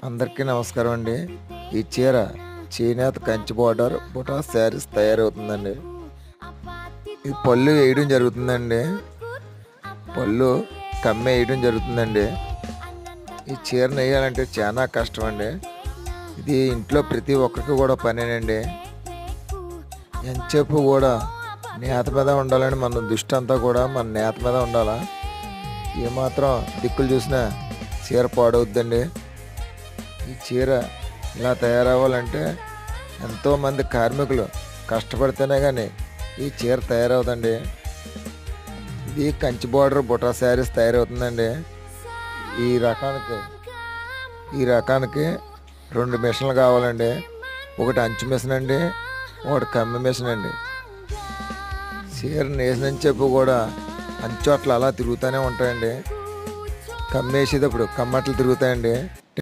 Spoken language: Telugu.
అందరికీ నమస్కారం అండి. ఈ చీర చేనేత కంచి బోర్డర్ బుటా శారీస్ తయారవుతుందండి. ఇది పళ్ళు వేయడం జరుగుతుందండి. పళ్ళు కమ్మె వేయడం జరుగుతుందండి. ఈ చీర నేయాలంటే చాలా కష్టం అండి. ఇది ఇంట్లో ప్రతి ఒక్కరికి కూడా పనేనండి. ఎంతసేపు కూడా నేత మీద ఉండాలని మన దృష్టి అంతా కూడా మన నేత మీద ఉండాలా. ఏమాత్రం దిక్కులు చూసినా చీర పాడవుద్దండి. ఈ చీర ఇలా తయారవ్వాలంటే ఎంతోమంది కార్మికులు కష్టపడితేనే కానీ ఈ చీర తయారవుతుందండి. ఇది కంచి బోర్డర్ బుటా శారీస్ తయారవుతుందండి. ఈ రకానికి 2 మిషన్లు కావాలండి. ఒకటి అంచు మిషన్ అండి, ఒకటి కమ్మి మిషన్ అండి. చీర నేసిన చెప్పు కూడా అంచు అట్లా అలా తిరుగుతూనే ఉంటాయండి. కమ్మేసేటప్పుడు కమ్మట్లు తిరుగుతాయండి.